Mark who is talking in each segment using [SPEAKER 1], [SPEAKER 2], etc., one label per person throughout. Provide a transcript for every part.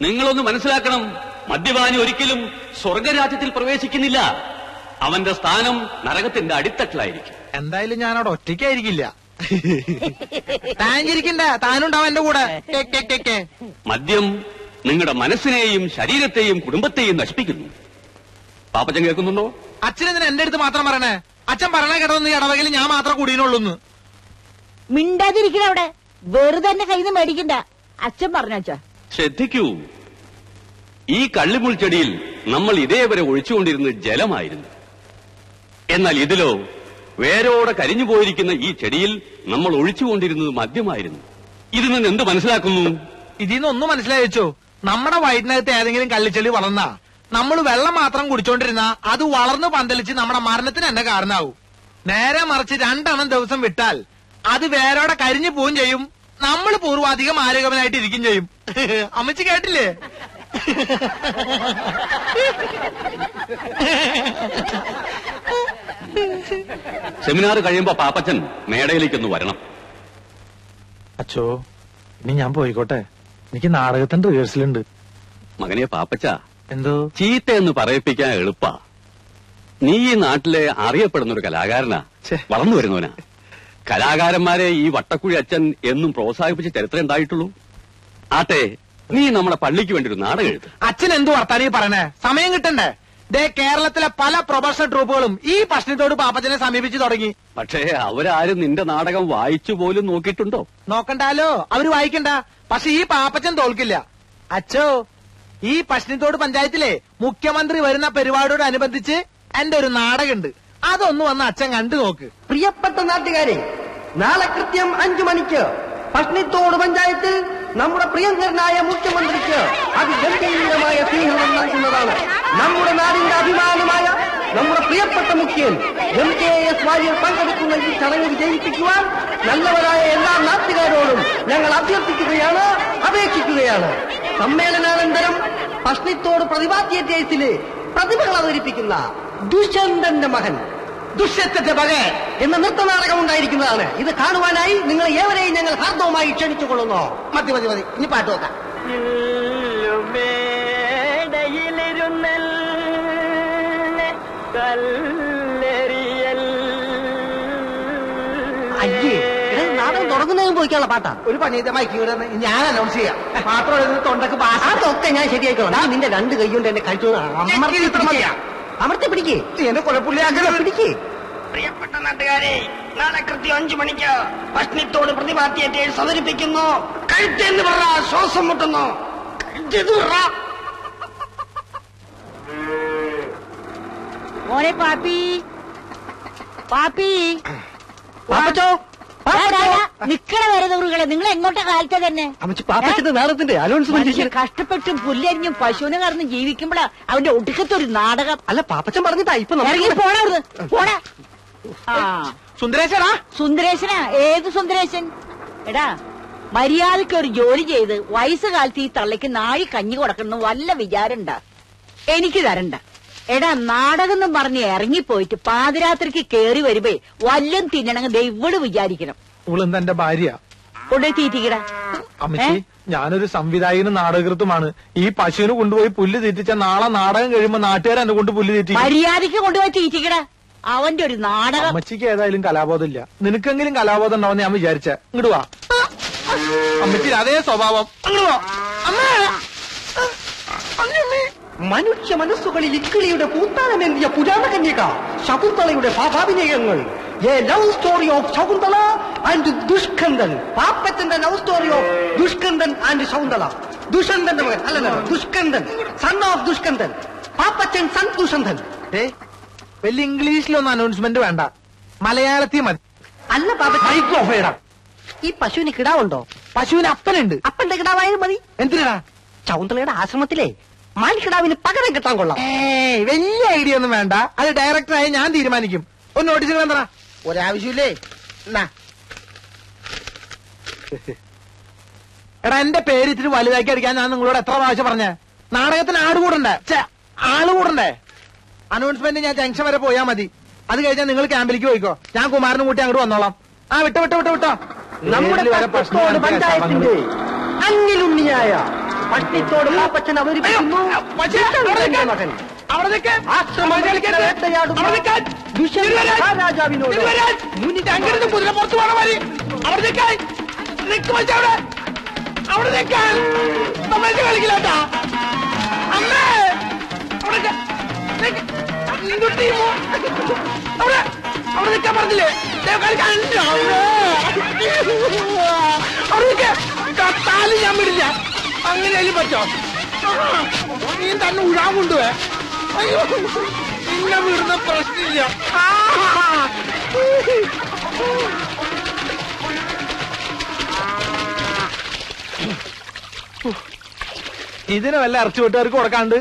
[SPEAKER 1] നിങ്ങളൊന്ന് മനസ്സിലാക്കണം, മദ്യപാനി ഒരിക്കലും സ്വർഗരാജ്യത്തിൽ പ്രവേശിക്കുന്നില്ല. അവന്റെ സ്ഥാനം നരകത്തിന്റെ അടിത്തട്ടിലായിരിക്കും.
[SPEAKER 2] എന്തായാലും ഞാൻ അവിടെ ഒറ്റയ്ക്കായിരിക്കില്ല. താനിരിക്കണ്ട, താനുണ്ടാവും എന്റെ കൂടെ.
[SPEAKER 1] മദ്യം നിങ്ങളുടെ മനസ്സിനെയും ശരീരത്തെയും കുടുംബത്തെയും നശിപ്പിക്കുന്നു. പാപ്പച്ചൻ കേൾക്കുന്നുണ്ടോ?
[SPEAKER 2] അച്ഛനെന്തിനാ എന്റെ അടുത്ത് മാത്രം പറയണേ? അച്ഛൻ പറഞ്ഞ കേട്ടതൊന്ന് ഇടവകയിൽ ഞാൻ മാത്രം കൂടിയുള്ളൂന്ന്.
[SPEAKER 3] മിണ്ടാതിരിക്കണ അവിടെ, വെറുതെ എന്നെ കയ്യിൽ നിന്ന് മേടിക്കണ്ട. അച്ഛൻ പറഞ്ഞാച്ചാ.
[SPEAKER 1] ശ്രദ്ധിക്കൂ, ഈ കള്ളിമുൾ ചെടിയിൽ നമ്മൾ ഇതേവരെ ഒഴിച്ചുകൊണ്ടിരുന്നത് ജലമായിരുന്നു. എന്നാൽ ഇതിലോ വേരോടെ കരിഞ്ഞു പോയിരിക്കുന്ന ഈ ചെടിയിൽ നമ്മൾ ഒഴിച്ചുകൊണ്ടിരുന്നത് മദ്യമായിരുന്നു. ഇതിൽ നിന്ന് എന്ത് മനസ്സിലാക്കുന്നു?
[SPEAKER 2] ഇതിൽ നിന്നൊന്നും മനസ്സിലായി വെച്ചോ. നമ്മുടെ വയറ്റിനകത്ത് ഏതെങ്കിലും കള്ളിച്ചെടി വളർന്നാ നമ്മൾ വെള്ളം മാത്രം കുടിച്ചോണ്ടിരുന്ന അത് വളർന്നു പന്തലിച്ച് നമ്മുടെ മരണത്തിന് തന്നെ കാരണമാവും. നേരെ മറിച്ച് 2 ദിവസം വിട്ടാൽ അത് വേരോടെ കരിഞ്ഞു പോവുകയും ചെയ്യും. നമ്മൾ പൂർവാധികം ആരോഗ്യവനായിട്ട് ഇരിക്കും ചെയ്യും. അമ്മച്ചി കേട്ടില്ലേ?
[SPEAKER 1] സെമിനാർ കഴിയുമ്പോ പാപ്പച്ചൻ മേടയിലേക്കൊന്ന് വരണം.
[SPEAKER 2] അച്ചോ, ഇനി ഞാൻ പോയിക്കോട്ടെ. എനിക്ക് നാടകത്തിന്റെ റിഹേഴ്സലുണ്ട്.
[SPEAKER 1] മകനെ പാപ്പച്ച,
[SPEAKER 2] എന്തോ
[SPEAKER 1] ചീത്തയെന്ന് പറയിപ്പിക്കാൻ എളുപ്പാ. നീ ഈ നാട്ടിലെ അറിയപ്പെടുന്ന ഒരു കലാകാരനാ, വളർന്നു വരുന്നവനാ. കലാകാരന്മാരെ ഈ വട്ടക്കുഴി അച്ഛൻ എന്നും പ്രോത്സാഹിപ്പിച്ച ചരിത്രം ഉണ്ടായിട്ടുള്ളൂ. ആട്ടെ, നീ നമ്മുടെ പള്ളിക്ക് വേണ്ടി ഒരു നാടകം എഴുത്.
[SPEAKER 2] അച്ഛൻ എന്തു വർത്താനീ പറയണേ? സമയം കിട്ടണ്ടേ? ദേ, കേരളത്തിലെ പല പ്രൊഫഷണൽ ട്രൂപ്പുകളും ഈ പ്രശ്നത്തോട് പാപ്പച്ചനെ സമീപിച്ചു തുടങ്ങി.
[SPEAKER 1] പക്ഷേ അവരാരും നിന്റെ നാടകം വായിച്ചു പോലും നോക്കിയിട്ടുണ്ടോ?
[SPEAKER 2] നോക്കണ്ടാലോ, അവര് വായിക്കണ്ട. പക്ഷെ ഈ പാപ്പച്ചൻ തോൽക്കില്ല. അച്ഛോ, ഈ പശ്ചിമത്തോട് പഞ്ചായത്തിലെ മുഖ്യമന്ത്രി വരുന്ന പരിപാടിയോടനുബന്ധിച്ച് എന്റെ ഒരു നാടകമുണ്ട്. അതൊന്ന് വന്ന് അച്ഛൻ കണ്ടു നോക്ക്.
[SPEAKER 4] പ്രിയപ്പെട്ട നാട്ടുകാരെ, നാളെ കൃത്യം 5 മണിക്ക് പശ്ചിമത്തോട് പഞ്ചായത്തിൽ നമ്മുടെ പ്രിയങ്കരനായ മുഖ്യമന്ത്രിക്ക് അതിഗംഭീരമായ സ്വീകരണം നൽകുന്നതാണ്. നമ്മുടെ നാടിന്റെ അഭിമാനമായ നമ്മുടെ പ്രിയപ്പെട്ട മുഖ്യൻ MKS വാര്യർ പങ്കെടുക്കുന്ന ഈ ചടങ്ങ് വിജയിപ്പിക്കുവാൻ നല്ലവരായ എല്ലാ നാട്ടുകാരോടും ഞങ്ങൾ അഭ്യർത്ഥിക്കുകയാണ്, അപേക്ഷിക്കുകയാണ്. സമ്മേളനാനന്തരം പശ്ചിമത്തോട് പ്രതിഭാ തിയേറ്റേഴ്സിലെ പ്രതിഭകൾ അവതരിപ്പിക്കുന്ന ദുഷ്യന്തന്റെ മകൻ ദുഷ്യത്തിന്റെ മകൻ എന്ന നൃത്തനാടകം ഉണ്ടായിരിക്കുന്നതാണ്. ഇത് കാണുവാനായി നിങ്ങൾ ഏവരെയും ഞങ്ങൾ ഹാർദവുമായി ക്ഷണിച്ചുകൊള്ളുന്നു. മതി മതി മതി, ഇനി പാട്ട് നോക്കാം. അയ്യേ, നാടകം തുടങ്ങുന്നതിന് പോയിക്കാനുള്ള പാട്ടാ. ഒരു പണി മൈക്കൂടെ ഞാൻ അനൗൺസ് ചെയ്യാം. മാത്രം തൊണ്ടക്ക് അതൊക്കെ ഞാൻ ശരിയായിക്കോളാം. നിന്റെ 2 കൈ കൊണ്ട് എന്നെ കഴിച്ചു അമർത്തി പിടിക്കേ. എന്റെ കുഴപ്പമില്ല, പിടിക്കേ. പ്രിയപ്പെട്ട നാട്ടുകാരെ, നാളെ കൃത്യം 5 മണിക്ക് പശ്ചിമത്തോട് പ്രതിഭാ തിയേറ്റേഴ്സ് അവതരിപ്പിക്കുന്നു. കഴുത്തെന്ന് പറ, ശ്വാസം മുട്ടുന്നു. കഴുത്തെന്ന് പറ.
[SPEAKER 3] മോനെ പാപ്പി, പാപ്പി,
[SPEAKER 4] പാപ്പച്ചോ,
[SPEAKER 3] നിക്കണ വരുന്നവരുകളെ, നിങ്ങൾ എങ്ങോട്ടാ കാലത്തെ തന്നെ?
[SPEAKER 4] പാപ്പച്ചന്റെ നാടകത്തിന്റെ അനൗൺസ്മെന്റ്.
[SPEAKER 3] കഷ്ടപ്പെട്ടും പുല്ലരിഞ്ഞും പശുവിനെ കറന്ന് ജീവിക്കുമ്പോഴാ അവന്റെ ഒടുക്കത്തെ ഒരു നാടകം.
[SPEAKER 4] അല്ല, പാപ്പച്ചൻ പറഞ്ഞിട്ടാ ഇപ്പൊ
[SPEAKER 3] ഇറങ്ങി പോണ പോടാ.
[SPEAKER 2] സുന്ദരേശനാ?
[SPEAKER 3] സുന്ദരേശനാ? ഏത് സുന്ദരേശൻ? എടാ, മര്യാദയ്ക്ക് ഒരു ജോലി ചെയ്ത് വയസ്സുകാലത്ത് ഈ തള്ളയ്ക്ക് നാഴി കഞ്ഞി കൊടുക്കണം വല്ല വിചാരണ്ട. എനിക്ക് തരണ്ട. എടാ, നാടകം എന്നും പറഞ്ഞ് ഇറങ്ങിപ്പോയിട്ട് പാതിരാത്രിക്ക് കേറി വരുമ്പോ വല്ലം തിന്നണമെങ്കിൽ ദൈവട് വിചാരിക്കണം.
[SPEAKER 2] ഇവളെന്താ എന്റെ ഭാര്യ?
[SPEAKER 3] കൊണ്ടേ തീറ്റിക്കടാ.
[SPEAKER 2] അമ്മച്ചി, ഞാനൊരു സംവിധായകനും നാടകൃത്തുമാണ്. ഈ പശുവിന് കൊണ്ടുപോയി പുല്ല് തീറ്റിച്ച നാളെ നാടകം കഴിയുമ്പോ നാട്ടുകാർ എന്നെ കൊണ്ട് പുല്ല് തീറ്റി.
[SPEAKER 3] മര്യാദയ്ക്ക് കൊണ്ടുപോയി തീറ്റിക്കടാ. അവന്റെ ഒരു നാടകം.
[SPEAKER 2] അമ്മച്ചിക്ക് ഏതായാലും കലാബോധം ഇല്ല. നിനക്കെങ്കിലും കലാബോധം ഉണ്ടാവുന്ന ഞാൻ വിചാരിച്ച. ഇങ്ങോട്ട് വാ. അമ്മച്ചി അതേ സ്വഭാവം. അങ്ങോട്ട് വാ.
[SPEAKER 4] മനുഷ്യ മനസ്സുകളിൽ ഇക്കിളിയുടെ പൂത്താനമേന്തിയ പുരാണ കന്യക ശകുന്തളയുടെ ഭാവാഭിനയങ്ങൾ. A love story of Shakuntala and Dushkandan. പാപ്പച്ചന്റെ love story of Dushkandan and Shakuntala. ദുഷ്യന്തന്റെ മകൻ അല്ലല്ല, Dushkandan, son of Dushkandan. Pappachan son Dushyanthan.
[SPEAKER 2] വലിയ ഇംഗ്ലീഷിലൊന്നും അനൗൺസ്മെന്റ് വേണ്ട, മലയാളത്തിൽ മതി.
[SPEAKER 4] അല്ല പാപ്പ, ഈ പശുവിന് കിടാവുണ്ടോ?
[SPEAKER 2] പശുവിന് അപ്പനുണ്ട്.
[SPEAKER 4] അപ്പന്റെ കിടാവായാലും മതി.
[SPEAKER 2] എന്തിനാ?
[SPEAKER 4] ശകുന്തളയുടെ ആശ്രമത്തിലെ മാൻകിടാവിന് പകരം കിട്ടാൻ കൊള്ളാം.
[SPEAKER 2] വലിയ ഐഡിയ ഒന്നും വേണ്ട. അത് ഡയറക്ടറായി ഞാൻ തീരുമാനിക്കും. ഒന്ന് നോട്ടീസ് എന്താ? ഒരാവശ്യമില്ലേ? എടാ, എന്റെ പേര് ഇത്തിരി വലുതാക്കി അടിക്കാൻ ഞാൻ നിങ്ങളോട് എത്ര പ്രാവശ്യം പറഞ്ഞേ? നാടകത്തിന് ആള് കൂടണ്ടേ? അനൗൺസ്മെന്റ് ഞാൻ ജംഗ്ഷൻ വരെ പോയാ മതി. അത് കഴിഞ്ഞാൽ നിങ്ങൾ ക്യാമ്പിലേക്ക് പോയിക്കോ. ഞാൻ കുമാരനും കൂട്ടി അങ്ങോട്ട് വന്നോളാം. വിട്ടോ.
[SPEAKER 4] നമ്മുടെ പഞ്ചായത്തിന്റെ അന്നിലുണ്ണിയായ പഷ്ണിത്തോട് പാപ്പച്ചൻ അവതരിപ്പിക്കുന്നു ദുഷ്യന്തന്റെ മകൻ ആശ്രമത്തിൽ വേട്ടയാടുന്ന ദുഷ്യന്ത മഹാരാജാവിനോട്
[SPEAKER 2] അങ്ങനത്തെ കുതിര പുറത്തു പോകണ മാതിരി അവിടെ നിൽക്കാൻ അവിടെ നിൽക്കാൻ തമാശ കളിക്കില്ലാട്ടാ അമ്മേ അവിടെ അവിടെ നിൽക്കാൻ പറഞ്ഞില്ലേ അവിടെ കത്താലും ഞാൻ വിടില്ല അങ്ങനെയാലും പറ്റോ നീ തന്നെ ഉഴാൻ കൊണ്ടുപോയെ അയ്യോ നിന്നെ വിടുന്ന പ്രശ്നമില്ല ഇതിന് വല്ല ഇറച്ചി വെട്ടുകാർക്ക് കൊടുക്കാണ്ട്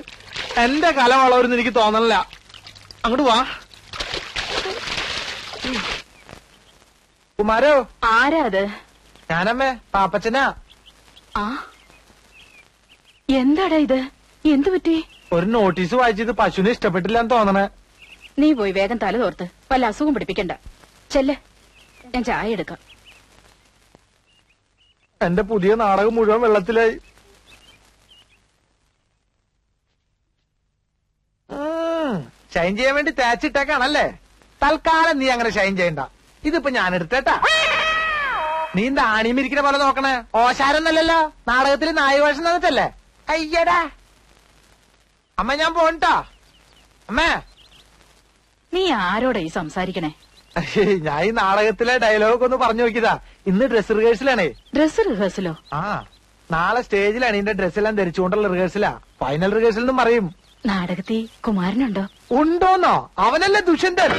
[SPEAKER 2] എന്റെ കല വളരുന്ന് എനിക്ക് തോന്നണില്ല. അങ്ങോട്ട് വാ കുമാരോ.
[SPEAKER 3] ആരാ അത്?
[SPEAKER 2] ഞാനമ്മേ പാപ്പച്ചനാ.
[SPEAKER 3] ആ എന്താടാ ഇത്? എന്തു പറ്റി?
[SPEAKER 2] ഒരു നോട്ടീസ് വായിച്ചത് പശുവിനെ ഇഷ്ടപ്പെട്ടില്ലെന്ന് തോന്നണേ.
[SPEAKER 3] നീ പോയി വേഗം തല തോർത്ത് വല്ല അസുഖം പിടിപ്പിക്കണ്ട. ചെല്ല്, ഞാൻ ചായ എടുക്കാം.
[SPEAKER 2] എന്റെ പുതിയ നാടകം മുഴുവൻ വെള്ളത്തിലായി. ഷൈൻ ചെയ്യാൻ വേണ്ടി തേച്ചിട്ടേക്കാണല്ലേ? തൽക്കാലം നീ അങ്ങനെ ഷൈൻ ചെയ്യണ്ട. ഇതിപ്പോ ഞാൻ എടുത്തേട്ടാ. നീ എന്താ ആണിമിരിക്കുന്ന പോലെ നോക്കണേ? ഓശാരൊന്നല്ലല്ലോ, നാടകത്തിൽ നായവേഷം തന്നിട്ടല്ലേ? അയ്യടാ അമ്മ, ഞാൻ പോണ്ടാ. അമ്മേ,
[SPEAKER 3] നീ ആരോടാ ഈ സംസാരിക്കണേ?
[SPEAKER 2] ഞാൻ ഈ നാടകത്തിലെ ഡയലോഗ് ഒന്ന് പറഞ്ഞു നോക്കിയതാ. ഇന്ന് ഡ്രസ് റിഹേഴ്സലാണേ.
[SPEAKER 3] ഡ്രസ് റിഹേഴ്സലോ?
[SPEAKER 2] ആ, നാളെ സ്റ്റേജിലാണ് ഇതിന്റെ ഡ്രസ്സെല്ലാം ധരിച്ചുകൊണ്ടുള്ള റിഹേഴ്സലാ. ഫൈനൽ റിഹേഴ്സൽ എന്നും പറയും.
[SPEAKER 3] നാടകത്തിൽ കുമാരനുണ്ടോ?
[SPEAKER 2] ഉണ്ടോന്നോ? അവനല്ലേ ദുഷ്യന്തൻ.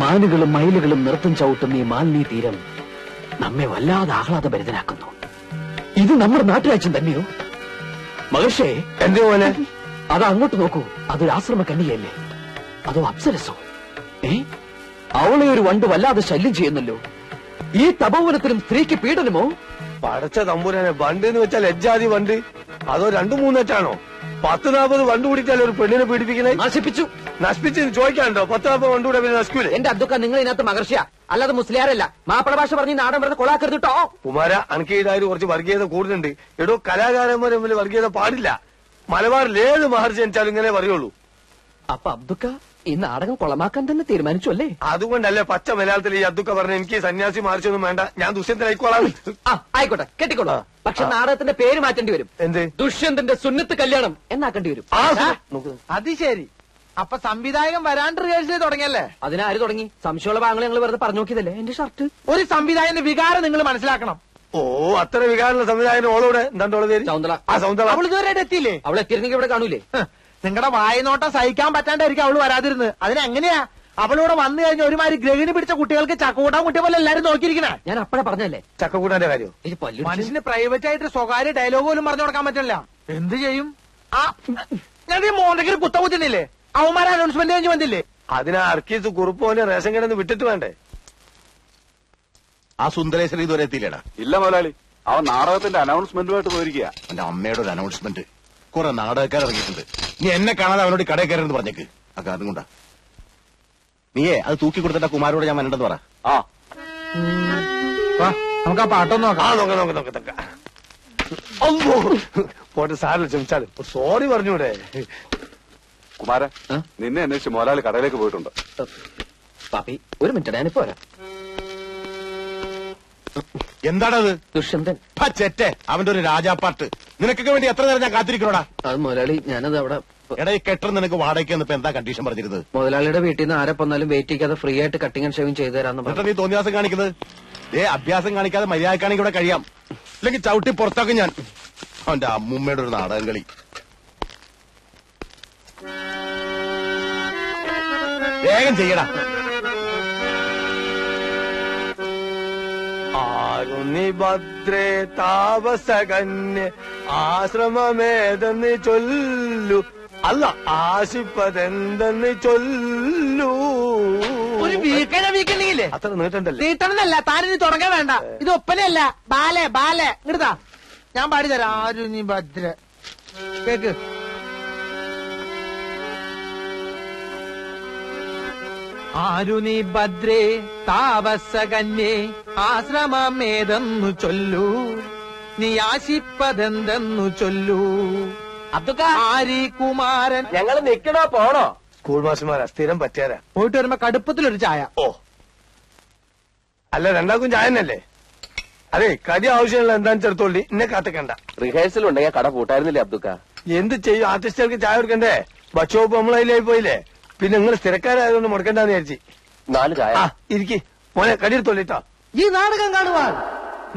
[SPEAKER 5] മാനുകളും മയിലുകളും നൃത്തം ചവിട്ടുന്ന ഈ മാലിന്യ തീരം നമ്മെ വല്ലാതെ ആഹ്ലാദഭരിതനാക്കുന്നു. ഇത് നമ്മുടെ നാട്ടുരാജ്യം തന്നെയോ? മഹർഷേ,
[SPEAKER 2] എന്റെ പോലെ
[SPEAKER 5] അത് അങ്ങോട്ട് നോക്കൂ. അതൊരു ആശ്രമ കന്യകയല്ലേ? അതോ അപ്സരസോ? അവളെ ഒരു വണ്ട് വല്ലാതെ ശല്യം ചെയ്യുന്നല്ലോ. ഈ തപോവനത്തിലും സ്ത്രീക്ക് പീഡനമോ?
[SPEAKER 6] പടച്ച തമ്പുരാനെ, വണ്ട് എന്ന് വെച്ചാൽ എജ്ജാതി വണ്ട്. അതോ 2-3 10-40 വണ്ട് കൂടിയിട്ടല്ലേ ഒരു പെണ്ണിനെ പീഡിപ്പിക്കണേ?
[SPEAKER 5] നശിപ്പിച്ചു.
[SPEAKER 6] നശിപ്പിച്ച് ചോദിക്കാനുണ്ടോ? 10-40 വണ്ട് കൂടെ പിന്നെ നശിക്കൂലേ?
[SPEAKER 5] എന്റെ അബ്ദുക്ക, നിങ്ങൾ ഇതിനകത്ത് മഹർഷിയ അല്ലാതെ മുസ്ലിയാരല്ല. മാപ്പിള ഭാഷ പറഞ്ഞ് നാടൻ വെറുതെ കൊളാക്കരുത് കേട്ടോ.
[SPEAKER 6] കുമാര, അനക്ക് ഇതായാലും കുറച്ച് വർഗീയത കൂടുതലുണ്ട്. എടോ, കലാകാരന്മാർ തമ്മിൽ വർഗീയത പാടില്ല. മലബാറിൽ ഏത് മഹർജി ജനിച്ചാലും ഇങ്ങനെ പറയുള്ളൂ.
[SPEAKER 5] അപ്പൊ അബ്ദുക്ക ഈ നാടകം കൊളമാക്കാൻ തന്നെ തീരുമാനിച്ചു അല്ലേ?
[SPEAKER 6] അതുകൊണ്ടല്ലേ പച്ച മലയാളത്തിൽ ഈ അദ്ദുക്ക പറഞ്ഞ എനിക്ക് സന്യാസി മാറിച്ചൊന്നും വേണ്ട, ഞാൻ ദുഷ്യന്തനായിക്കോളാം.
[SPEAKER 5] ആയിക്കോട്ടെ, കെട്ടിക്കോളൂ. പക്ഷെ നാടകത്തിന്റെ പേര് മാറ്റേണ്ടി വരും.
[SPEAKER 6] എന്ത്?
[SPEAKER 5] ദുഷ്യന്തന്റെ സുന്നത്ത് കല്യാണം എന്നാക്കേണ്ടി വരും.
[SPEAKER 2] അത് ശരി. അപ്പൊ സംവിധായകൻ വരാണ്ട് റിഹേഴ്സൽ തുടങ്ങിയല്ലേ?
[SPEAKER 5] അതിനാര് തുടങ്ങി? സംശയമുള്ള ഭാഗങ്ങൾ ഞങ്ങൾ വെറുതെ പറഞ്ഞു നോക്കിയതല്ലേ. എന്റെ ഷർട്ട്.
[SPEAKER 2] ഒരു സംവിധായകന്റെ വികാരം നിങ്ങൾ മനസ്സിലാക്കണം.
[SPEAKER 6] ഓ, അത്ര വികാരമുള്ള സംവിധായകൻ ഓളോടെ എന്താണ്ടോളെ പേര്?
[SPEAKER 5] സൗന്ദല.
[SPEAKER 6] ആ, സൗന്ദല.
[SPEAKER 2] അവൾ ഇതുവരെ എത്തിയില്ലേ?
[SPEAKER 5] അവളെ എത്തിയിരുന്നെങ്കിൽ ഇവിടെ കാണൂലേ?
[SPEAKER 2] നിങ്ങളുടെ വായനോട്ടം സഹിക്കാൻ പറ്റാണ്ടായിരിക്കും അവള് വരാതിരുന്നത്. അതിനെങ്ങനെയാ അവളിവിടെ വന്നു കഴിഞ്ഞ ഒരുമാതിരി ഗ്രഹിണി പിടിച്ച കുട്ടികൾക്ക് ചക്കൂട്ടാൻ കുട്ടിയെ പോലെ എല്ലാരും നോക്കിയിരിക്കണേ.
[SPEAKER 5] ഞാൻ അപ്പഴേ പറഞ്ഞല്ലേ
[SPEAKER 6] ചക്കക്കൂട്ടാന്റെ കാര്യം.
[SPEAKER 5] ഇത് പല്ലു
[SPEAKER 2] മനുഷ്യന് പ്രൈവറ്റ് ആയിട്ട് സ്വകാര്യ ഡയലോഗ് പോലും പറഞ്ഞു കൊടുക്കാൻ പറ്റില്ല. എന്ത് ചെയ്യും? ആ, ഞാൻ ഈ മോന്തയ്ക്ക് കുത്ത കുത്തിനില്ലേ? അവന്മാരെ അനൗൺസ്മെന്റ് കഴിഞ്ഞ് വന്നില്ലേ?
[SPEAKER 6] അതിനാ അർക്കീസ് കുറുപ്പോനെ റേഷൻ കിടന്ന് വിട്ടിട്ട് വേണ്ടേ?
[SPEAKER 7] ആ സുന്ദരേശ്വരൻ ഇതുവരെ എത്തിയില്ലേടാ?
[SPEAKER 8] ഇല്ല മുതലാളി, അവൻ നാടകത്തിന്റെ അനൗൺസ്മെന്റുമായിട്ട് പോയിരിക്കുക.
[SPEAKER 7] എന്റെ അമ്മയുടെ ഒരു അനൗൺസ്മെന്റ്. കുറെ നാടകക്കാർ ഇറങ്ങിയിട്ടുണ്ട്. നീ എന്നെ കാണാതെ അവനോട് കടയിൽ കയറരുന്ന് പറഞ്ഞേക്ക്. ആ കാരണം കൊണ്ടാ. നീയേ അത് തൂക്കി കൊടുത്തിട്ട് കുമാരോട് ഞാൻ വരണ്ടെന്ന് പറ.
[SPEAKER 8] ആ,
[SPEAKER 2] നമുക്ക് ആ പാട്ടൊന്നും നോക്കാം.
[SPEAKER 6] ആ, നോക്കാം. പോട്ടെ, സാറിന് ക്ഷമിച്ചാലും സോറി പറഞ്ഞൂടെ?
[SPEAKER 8] കുമാരൻ, നിന്നെ അന്വേഷിച്ച് മുതലാളി കടയിലേക്ക് പോയിട്ടുണ്ട്.
[SPEAKER 5] പാപ്പി ഒരു മിനിറ്റ്, ഞാനിപ്പോ വരാം.
[SPEAKER 7] എന്താണത്?
[SPEAKER 5] ദുഷ്യന്തൻ.
[SPEAKER 7] ചെറ്റെ, അവന്റെ ഒരു രാജാപ്പാട്ട്. നിനക്കൊക്കെ വേണ്ടി എത്ര നേരം ഞാൻ കാത്തിരിക്കണോടാ?
[SPEAKER 5] അത് മുതലാളി, ഞാനത് അവിടെ
[SPEAKER 7] എടാ, ഈ കെട്ടർ നിനക്ക് വാടകയ്ക്ക് ഇപ്പൊ എന്താ കണ്ടീഷൻ പറഞ്ഞിരുന്നത്?
[SPEAKER 5] മുതലാളിയുടെ വീട്ടിൽ നിന്ന് ആരെ വന്നാലും വെയിറ്റ് ചെയ്യാതെ ഫ്രീ ആയിട്ട് കട്ടിങ് ആൻഡ് ഷേവിംഗ് ചെയ്തു തരാന്ന്
[SPEAKER 7] എന്നിട്ട് നീ തോന്നിയാസം കാണിക്കുന്നത്? അഭ്യാസം കാണിക്കാതെ മര്യാദക്കാണെങ്കിൽ ഇവിടെ കഴിയാം. അല്ലെങ്കിൽ ചവിട്ടി പുറത്താക്കും ഞാൻ. അവന്റെ അമ്മൂമ്മയുടെ ഒരു നാടകം കളി. വേഗം ചെയ്യടാ.
[SPEAKER 6] ആരുന്നി ഭദ്രേ താപസകന്യ ആശ്രമമേതെന്ന് ചൊല്ലു, അല്ല ആശിപ്പതെന്തെന്ന് ചൊല്ലു.
[SPEAKER 2] ഒരു വീക്കണെങ്കിലേ
[SPEAKER 6] അത്ര നീട്ടണ്ടല്ലേ?
[SPEAKER 2] നീട്ടണമെന്നല്ല, താനിനി തുടങ്ങാൻ വേണ്ട. ഇത് ഒപ്പനയല്ല, ബാലെ ഇങ്ങടുതാ, ഞാൻ പാടിത്തരാം. ആരും നീ ഭദ്ര കേക്ക്. ആരു നീ ഭദ്രേ താപസകന്യേ ആശ്രമമേതെന്നു ചൊല്ലൂ, നീ ആശിപ്പതെന്തെന്നു ചൊല്ലൂ. ആരി കുമാരൻ.
[SPEAKER 6] ഞങ്ങൾ നിക്കണോ പോണോ? സ്കൂൾ മാസ്റ്റർമാരാ, സ്ഥിരം പറ്റിയാരാ.
[SPEAKER 2] പോയിട്ട് വരുമ്പോ കടുപ്പത്തിലൊരു ചായ.
[SPEAKER 6] ഓ അല്ല, രണ്ടാക്കും ചായ തന്നെയല്ലേ? അതെ, കടി ആവശ്യമുള്ള എന്താണെന്ന് ചെറുത്തോളി, എന്നെ കാത്തിക്കണ്ട.
[SPEAKER 5] റിഹേഴ്സൽ ഉണ്ടെങ്കിൽ കട കൂട്ടായിരുന്നില്ലേ അബ്ദുക്ക?
[SPEAKER 6] എന്ത് ചെയ്യും, ആർട്ടിസ്റ്റുകൾക്ക് ചായ കൊടുക്കണ്ടേ? ഭക്ഷോപ്പ് നമ്മളതിലായി പോയില്ലേ. പിന്നെ നിങ്ങൾ സ്ഥിരക്കാരായതുകൊണ്ട് മുടക്കണ്ടെന്ന് വിചാരിച്ചു.
[SPEAKER 5] 4 ചായ.
[SPEAKER 6] ഇരിക്കി മോനെ, കടിയെടുത്തോളിട്ടോ.
[SPEAKER 4] ഈ നാടകം കാണുവാൻ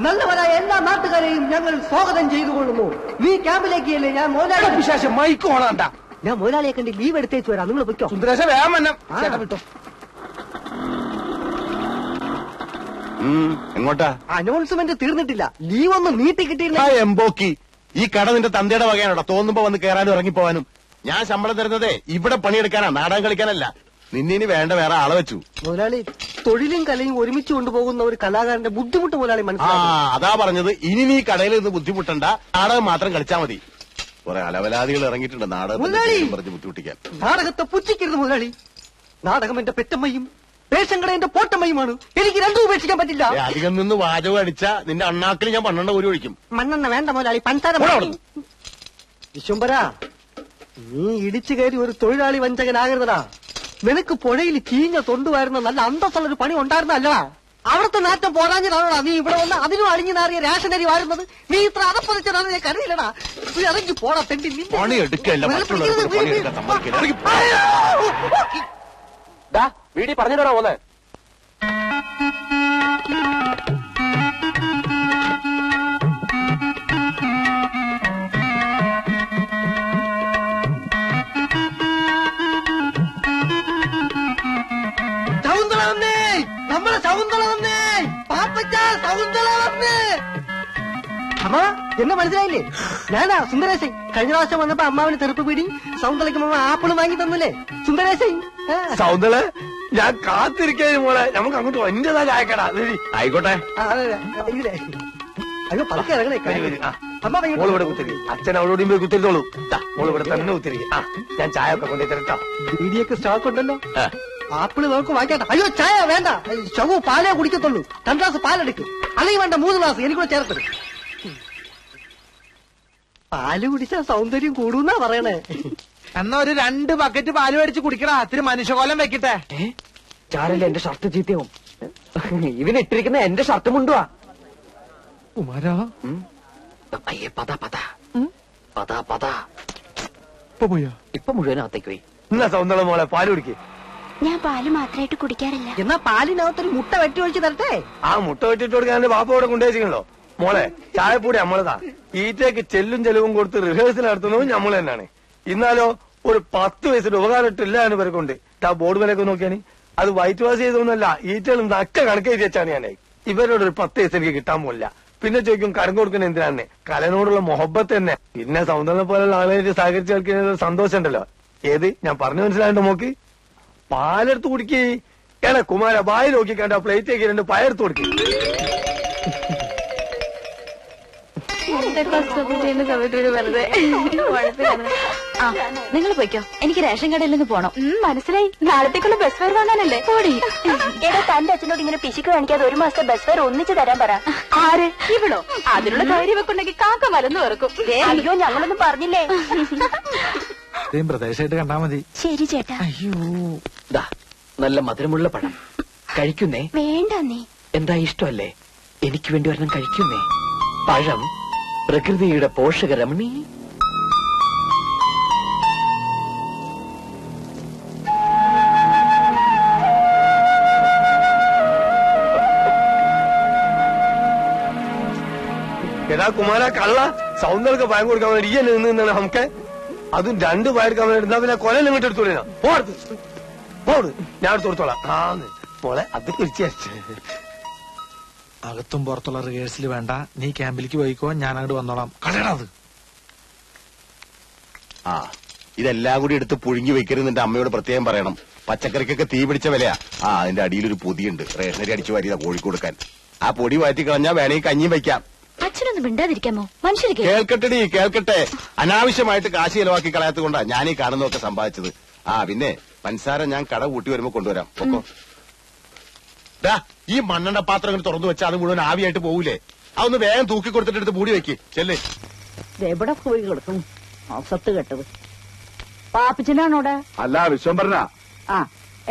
[SPEAKER 4] നല്ലവരായ എല്ലാ നാട്ടുകാരെയും ഞങ്ങൾ സ്വാഗതം ചെയ്തുകൊള്ളുന്നു. ഈ ക്യാമ്പിലേക്കല്ലേ ഞാൻ മുതലാളി.
[SPEAKER 6] വിശേഷം മൈക്ക് ഓണാണ്ട.
[SPEAKER 4] ഞാൻ മുതലാളിയെ കണ്ട് ലീവ് എടുത്തേച്ചു വരാം, നിങ്ങൾ പൊയ്ക്കോ.
[SPEAKER 6] സുന്ദരേശ വേഗം വന്നം.
[SPEAKER 4] ചേട്ടാ വിട്ടോ.
[SPEAKER 7] എങ്ങോട്ടാ?
[SPEAKER 4] അനൗൺസ്മെന്റ് തീർന്നിട്ടില്ല, ലീവ് ഒന്ന് നീട്ടി കിട്ടിയില്ല.
[SPEAKER 7] എംബോക്കി, ഈ കട നിന്റെ തന്തയുടെ വകയാണോടാ? തോന്നുമ്പോ വന്ന് കയറാനും ഇറങ്ങിപ്പോവാനും. ഞാൻ ശമ്പളം തരുന്നതേ ഇവിടെ പണിയെടുക്കാനാ, നാടകം കളിക്കാനല്ല. നിന്നിനി വേണ്ട വേറെ ആളെ വെച്ചു.
[SPEAKER 4] മുതലാളി, തൊഴിലും കലയും ഒരുമിച്ച് കൊണ്ടുപോകുന്ന ഒരു കലാകാരന്റെ ബുദ്ധിമുട്ട് മുതലാളി മനസ്സിലാക്കി.
[SPEAKER 7] അതാ പറഞ്ഞത്, ഇനി നീ കടയിൽ നിന്ന് ബുദ്ധിമുട്ടണ്ട, നാടകം മാത്രം കളിച്ചാ മതി. കുറെ അലവലാദികൾ ഇറങ്ങിയിട്ടുണ്ട് നാടകം പറഞ്ഞ് ബുദ്ധിമുട്ടിക്കാൻ.
[SPEAKER 4] നാടകത്തെ പുച്ഛിക്കരുത് മുതലാളി. നാടകം എന്റെ പെറ്റമ്മയും റേഷൻ എന്റെ പോട്ടമ്മയുമാണ്. എനിക്ക് രണ്ടും ഉപേക്ഷിക്കാൻ പറ്റില്ല.
[SPEAKER 7] അധികം നിന്ന് വാചകം അടിച്ചാ നിന്റെ അണ്ണാക്കിൽ ഞാൻ 12 ഒരു ഒഴിക്കും.
[SPEAKER 4] മണ്ണെണ്ണ വേണ്ട മുതലാളി, പഞ്ചാര. വിശ്വംബര, നീ ഇടിച്ചു കയറി ഒരു തൊഴിലാളി വഞ്ചകനാകരുതടാ. നിനക്ക് പുഴയിൽ ചീഞ്ഞ തൊണ്ടുവായിരുന്ന നല്ല അന്തസ്സുള്ളൊരു പണി ഉണ്ടായിരുന്നല്ലടാ. അവിടുത്തെ നാറ്റം പോരാഞ്ഞതാണോടാ നീ ഇവിടെ വന്ന് അതിനും അഴിഞ്ഞു നാറിയ റേഷനരി വാരുന്നത്. നീ ഇത്ര അതപ്പതിച്ചതാണ് ഞാൻ കരുതില്ലടാ. നീ ഇറങ്ങി പോടാ തെണ്ടി.
[SPEAKER 5] വീടി പറഞ്ഞിട്ടാ പോന്നെ.
[SPEAKER 4] ശകുന്തള വന്നേ, നമ്മളെ ശകുന്തള വന്നേ, പാപ്പച്ച ശകുന്തള വന്നേ. അമ്മ എന്നെ മനസ്സിലായില്ലേ? ഞാനാ സുന്ദരേശൻ. കഴിഞ്ഞ പ്രാവശ്യം വന്നപ്പോ അമ്മാവിന് തെറുപ്പ് പിടി, സൗന്ദര്യക്ക് അമ്മ ആപ്പിള് വാങ്ങി തന്നില്ലേ സുന്ദരേശൻ.
[SPEAKER 6] സൗന്ദര്യ, ഞാൻ കാത്തിരിക്കാനും മോളെ, നമുക്ക് അങ്ങോട്ട് എന്റേതാ ചായക്കടാ. ആയിക്കോട്ടെ.
[SPEAKER 4] അയ്യോ പതുക്കെ ഇറങ്ങണേ. അമ്മ
[SPEAKER 6] മോള് ഇവിടെ കുത്തിരി, അച്ഛൻ അവളോട് പോയി കുത്തിരിത്തോളൂ. മോള് ഇവിടെ തന്നെ കുത്തിരി. ഞാൻ ചായ ഒക്കെ കൊണ്ടു തരട്ടോ.
[SPEAKER 4] ബീഡിയൊക്കെ സ്റ്റോക്ക് ഉണ്ടല്ലോ. ആപ്പിള് നമുക്ക് വാങ്ങിക്കട്ടെ. അയ്യോ ചായ വേണ്ട, ശവു പാലേ കുടിക്കത്തുള്ളൂ. 2 ഗ്ലാസ് പാലെടുക്കും, അല്ലെങ്കിൽ വേണ്ട 3 ഗ്ലാസ് എനിക്കൂടെ ചേർത്തത്. പാല് കുടിച്ചാൽ സൗന്ദര്യം കൂടുന്നാ പറയണേ.
[SPEAKER 2] എന്നാ ഒരു 2 ബക്കറ്റ് പാല് മേടിച്ച് കുടിക്കടാ, ഇത്തിരി മനുഷ്യകോലം വെക്കട്ടെ.
[SPEAKER 5] ചാരല്ല, എന്റെ ഷർട്ട് ചീത്തയാവും. ഇവനിട്ടിരിക്കുന്ന എന്റെ ഷർട്ട് മുണ്ടുവാ.
[SPEAKER 2] കുമാരാ,
[SPEAKER 5] അയ്യേ പതാ പതാ പതാ പതാ.
[SPEAKER 2] പോയാ
[SPEAKER 5] ഇപ്പൊ മുഴുവനകത്തേക്ക് പോയി.
[SPEAKER 6] എന്നാ സൗന്ദര്യ മോളെ പാല് കുടിക്കേ.
[SPEAKER 9] ഞാൻ പാല് മാത്രമായിട്ട് കുടിക്കാറില്ല.
[SPEAKER 4] എന്നാ പാലിനകത്തൊരു മുട്ട വെട്ടി ഒഴിച്ച് തരട്ടെ.
[SPEAKER 6] ആ മുട്ട വെട്ടിട്ട് കൊടുക്കാൻ ബാപ്പ ഇവിടെ കൊണ്ടുവച്ചിട്ടുണ്ടോ? മോളെ ചായപ്പൊടി നമ്മളതാ. ഈറ്റയ്ക്ക് ചെല്ലും ചെലവും കൊടുത്ത് റിഹേഴ്സൽ നടത്തുന്നതും നമ്മൾ തന്നെയാണ്. ഇന്നാലോ ഒരു 10 വയസ്സിന്റെ ഉപകാരം ഇട്ടില്ല എന്ന് പേർക്കുണ്ട്. ആ ബോർഡ് വിലയൊക്കെ നോക്കിയാണ്. അത് വൈറ്റ് വാഷ് ചെയ്തൊന്നുമല്ല, ഈറ്റകളും നക്ക കണക്ക് എഴുതി വെച്ചാണ് ഞാൻ. ഇവരോട് ഒരു 10 വയസ്സ് എനിക്ക് കിട്ടാൻ പോലില്ല. പിന്നെ ചോദിക്കും കരം കൊടുക്കുന്ന എന്തിനാണ്? കലനോടുള്ള മൊഹബത്ത് തന്നെ. പിന്നെ സൗന്ദര്യം പോലുള്ള ആളുകളായിട്ട് സഹകരിച്ച് കളിക്കുന്ന സന്തോഷം ഉണ്ടല്ലോ. ഏത് ഞാൻ പറഞ്ഞു മനസ്സിലായിട്ട് നോക്ക്. പാലെടുത്ത് കുടിക്കേ. ഏടാ കുമാര, ബായി നോക്കി കണ്ട പ്ലേറ്റേക്ക് 2 പയർത്ത് കൊടുക്കേ.
[SPEAKER 9] നിങ്ങൾ പോയിക്കോ, എനിക്ക് റേഷൻ കടയിൽ നിന്ന് പോണം. മനസ്സിലായി, നാളത്തേക്കുള്ള ബസ് ഫെയർ വാങ്ങാനല്ലേ. എടാ, തന്റെ അച്ഛനോട് ഇങ്ങനെ പിശുക്ക് കാണിക്കാതെ 1 മാസത്തെ ബസ് ഫെയർ ഒന്നിച്ച് തരാൻ പറ. ആര്? ഇവളോ? അതിനുള്ള ധൈര്യം വെക്കുണ്ടെങ്കിൽ കാക്ക മലന്ന് വെറുക്കും. അയ്യോ, ഞങ്ങളൊന്നും പറഞ്ഞില്ലേ.
[SPEAKER 2] പ്രദേശമായിട്ട് കണ്ടാ മതി.
[SPEAKER 9] ശരി ചേട്ടാ.
[SPEAKER 2] അയ്യോ,
[SPEAKER 5] നല്ല മധുരമുള്ള പഴം കഴിക്കുന്നേ.
[SPEAKER 9] വേണ്ട നീ.
[SPEAKER 5] എന്താ ഇഷ്ടമല്ലേ? എനിക്ക് വേണ്ടി ഒരെണ്ണം കഴിക്കുന്നേ. പഴം പ്രകൃതിയുടെ പോഷകരമണി.
[SPEAKER 6] എടാ കുമാര കള്ള, സൗന്ദര്യ പയം കൊടുക്കാൻ വേണ്ടി ഈ നിന്നാണ് നമുക്ക്. അതും 2 പയർക്കാൻ വേണ്ടി എന്നാ പിന്നെ കൊല ഇങ്ങോട്ട് എടുത്തോളൂ. പോട്, ഞാൻ എടുത്ത് കൊടുത്തോളാം. മോളെ അത് കുറിച്ച്
[SPEAKER 2] അകത്തും പുറത്തുള്ള റിഹേഴ്സൽ വേണ്ട, നീ ക്യാമ്പിലേക്ക് പോയിക്കോ, ഞാൻ അങ്ങോട്ട് വന്നോളാം. കളയണത്.
[SPEAKER 7] ഇതെല്ലാം കൂടി എടുത്ത് പുഴുങ്ങി വെക്കരുത് എന്റെ അമ്മയോട് പ്രത്യേകം പറയണം. പച്ചക്കറിക്കൊക്കെ തീ പിടിച്ച വിലയാ. അതിന്റെ അടിയിലൊരു പൊതിയുണ്ട്, റേഷനരി അടിച്ചു വാരിയതാ കോഴിക്ക് കൊടുക്കാൻ. ആ പൊടി മാറ്റി കളഞ്ഞാ വേണമെങ്കിൽ കഞ്ഞിയും വെക്കാം.
[SPEAKER 9] അച്ഛനൊന്നും മിണ്ടാതിരിക്കാമോ? മനുഷ്യർക്ക്
[SPEAKER 7] കേൾക്കട്ടെടി കേൾക്കട്ടെ. അനാവശ്യമായിട്ട് കാശ് ചെലവാക്കി കളയാത്തത് കൊണ്ടാ ഞാൻ ഈ കാണുന്നതൊക്കെ സമ്പാദിച്ചത്. പിന്നെ പഞ്ചസാര ഞാൻ കട കൂട്ടി വരുമ്പോ കൊണ്ടുവരാം പൊക്കോ. ഈ മണ്ണെണ്ണ പാത്രം ഇങ്ങനെ തുറന്നു വെച്ചാൽ അത് മുഴുവൻ ആവിയായിട്ട് പോകൂലേ? അതൊന്ന് വേഗം തൂക്കി കൊടുത്തിട്ട് എടുത്ത് മൂടി വെക്ക്. ചെല്ലേ.
[SPEAKER 3] എവിടെ പോയി കിടക്കും സത്ത് കെട്ടത്. പാപ്പച്ചനാണോടെ?
[SPEAKER 8] അല്ല, വിശ്വംഭരനാ.
[SPEAKER 3] ആ,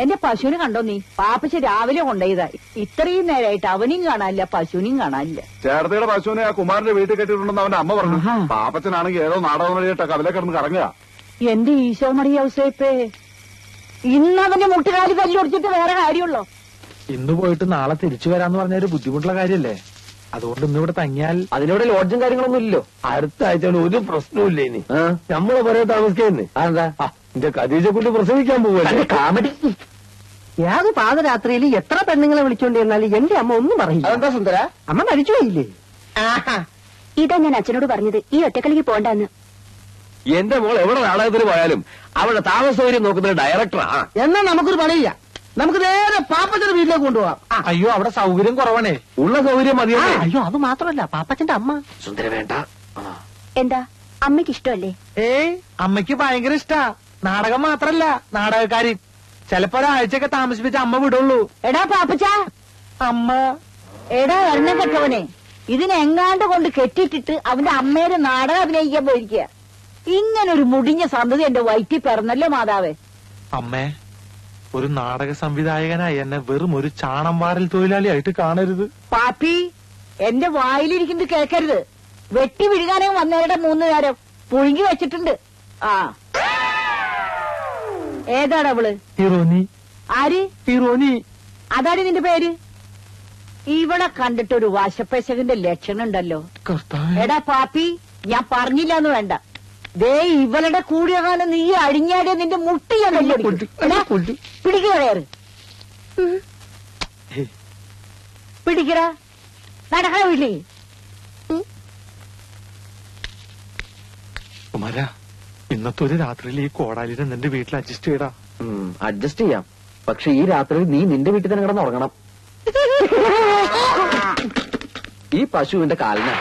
[SPEAKER 3] എന്റെ പശുവിനെ കണ്ടോ നീ? പാപ്പച്ച രാവിലെ കൊണ്ടുപോയതാ. ഇത്രയും നേരമായിട്ട് അവനെയും കാണാനില്ല, പശുവിനെയും കാണാനില്ല.
[SPEAKER 8] ചേർത്തയുടെ പശുവിനെ ആ കുമാരന്റെ വീട്ടിൽ കെട്ടിയിട്ടുണ്ടെന്ന് അവന്റെ അമ്മ പറഞ്ഞു. പാപ്പച്ചനാണെങ്കിൽ ഏതോ നാടകം വഴിയിട്ട് കവലെ കിടന്ന് കറങ്ങുക.
[SPEAKER 3] എന്റെ ഈശോ മറിയ ഔസേപ്പേ, ഇന്നവന്റെ മുട്ടുകാലി തല്ലൊടിച്ചിട്ട് വേറെ കാര്യമുള്ളോ?
[SPEAKER 2] ഇന്ന് പോയിട്ട് നാളെ തിരിച്ചു വരാന്ന് പറഞ്ഞ ഒരു ബുദ്ധിമുട്ടുള്ള കാര്യല്ലേ? അതുകൊണ്ട് ഇന്നിവിടെ തങ്ങിയാൽ
[SPEAKER 5] അതിനോട് ലോഡ്ജും കാര്യങ്ങളൊന്നും ഇല്ലല്ലോ.
[SPEAKER 6] അടുത്ത ആഴ്ച ഒരു പ്രശ്നമില്ല ഇനി. നമ്മളെ പറയാൻ താമസിക്കുന്നേ.
[SPEAKER 5] അതെന്താ?
[SPEAKER 6] എന്റെ ഖദീജ കൊണ്ട് പ്രസവിക്കാൻ പോവല്ലേ?
[SPEAKER 5] കാമഡി.
[SPEAKER 4] ഏത് പാതരാത്രിയിൽ എത്ര പെണ്ണുങ്ങളെ വിളിച്ചോണ്ട് ചെന്നാലും എന്റെ അമ്മ ഒന്നും പറയില്ല.
[SPEAKER 5] അതെന്താ സുന്ദര?
[SPEAKER 4] അമ്മ മരിച്ചു പോയില്ലേ?
[SPEAKER 9] ഇതാ ഞാൻ അച്ഛനോട് പറഞ്ഞത്, ഈ ഒറ്റക്കളിക്ക് പോണ്ടെന്ന്.
[SPEAKER 5] എന്റെ മോൾ എവിടെ നാടകത്തിന് പോയാലും അവളുടെ താമസ സൗകര്യം നോക്കുന്ന ഡയറക്ടറാ.
[SPEAKER 4] എന്നാ നമുക്കൊരു പണിയില്ല, നമുക്ക് നേരെ പാപ്പച്ചന്റെ വീട്ടിലേക്ക് കൊണ്ടുപോവാം.
[SPEAKER 2] അയ്യോ അവിടെ സൗകര്യം കുറവാണേ.
[SPEAKER 5] ഉള്ള സൗകര്യം മതിയല്ലേ?
[SPEAKER 4] അയ്യോ അത് മാത്രമല്ല, പാപ്പച്ചന്റെ അമ്മ.
[SPEAKER 5] സുന്ദര വേണ്ട.
[SPEAKER 9] എന്താ അമ്മയ്ക്ക് ഇഷ്ടമല്ലേ?
[SPEAKER 2] ഏയ്, അമ്മയ്ക്ക് ഭയങ്കര ഇഷ്ടാ. നാടകം മാത്രല്ല, നാടകക്കാരി. ചിലപ്പോ ഒരാഴ്ചയൊക്കെ താമസിപ്പിച്ച അമ്മ വിടുള്ളൂ.
[SPEAKER 3] എടാ പാപ്പച്ച,
[SPEAKER 2] അമ്മ
[SPEAKER 3] എടാ എണ്ണ കെട്ടവനെ, ഇതിനെങ്ങാണ്ട് കൊണ്ട് കെട്ടിട്ടിട്ട് അവന്റെ അമ്മേരെ നാടകം അഭിനയിക്കാൻ പോയിരിക്കുക. ഇങ്ങനൊരു മുടിഞ്ഞ സന്തതി എന്റെ വയറ്റിൽ പിറന്നല്ലോ മാതാവേ.
[SPEAKER 2] അമ്മേ, ഒരു നാടക സംവിധായകനായി എന്നെ വെറും ഒരു ചാണം വാരൽ തൊഴിലാളിയായിട്ട് കാണരുത്.
[SPEAKER 3] പാപ്പി, എന്റെ വായിലിരിക്കുന്നത് കേൾക്കരുത്. വെട്ടി വിഴുകാനേ വന്നവരുടെ 3 നേരം പുഴുങ്ങി വെച്ചിട്ടുണ്ട്. ആ, ഏതാണ് അവള്?
[SPEAKER 2] ഹീറോനി.
[SPEAKER 3] ആര്?
[SPEAKER 2] ഹീറോനി.
[SPEAKER 3] അതാണ് നിന്റെ പേര്? ഇവിടെ കണ്ടിട്ടൊരു വശപ്പശകന്റെ ലക്ഷണം ഉണ്ടല്ലോ. എടാ പാപ്പി, ഞാൻ പറഞ്ഞില്ലാന്ന് വേണ്ട. ദേ ഇവളുടെ കൂടിയ കാലം നീ അഴിഞ്ഞാടിയ നിന്റെ മുട്ടി ഞാൻ പിടിക്കയറ്. പിടിക്കട, നടക്കണ വീട്ടിൽ.
[SPEAKER 2] കുമാര, ഇന്നത്തെ ഒരു രാത്രിയിൽ ഈ കോടാലിനെ നിന്റെ വീട്ടിൽ അഡ്ജസ്റ്റ് ചെയ്യടാ.
[SPEAKER 5] അഡ്ജസ്റ്റ് ചെയ്യാം, പക്ഷെ ഈ രാത്രി നീ നിന്റെ വീട്ടിൽ തന്നെ കിടന്നുറങ്ങണം. ഈ പശുവിന്റെ കാലിനാ